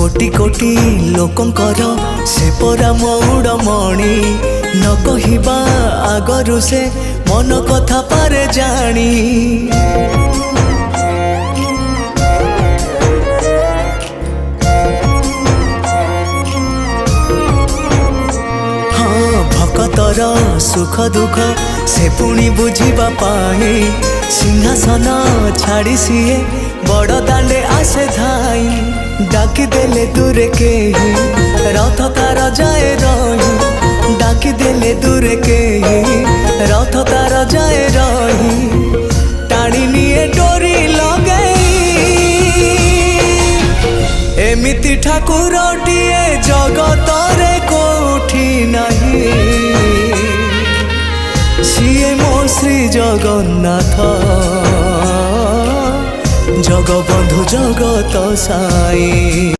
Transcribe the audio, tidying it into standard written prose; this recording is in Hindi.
कोटि कोटि लोकंकर से परा मौड़मणि न कहिबा आगरु से मन कथा पारे जानी। हाँ भक्तर सुख दुख से पुणी बुझिबा पाई सिंहासन छाड़ी सीए बड़ दांडे आसे धाई। डाकी देले दूरे के ही रथ तार जाए रही। डाकी देले दूरे के ही रथ तार जाए रही। टाणी निए डोरी लगई एमिति ठाकुरटिए जगतरे कोठी नहीं। सिए मो श्री जगन्नाथ जगबंधु जगत साई।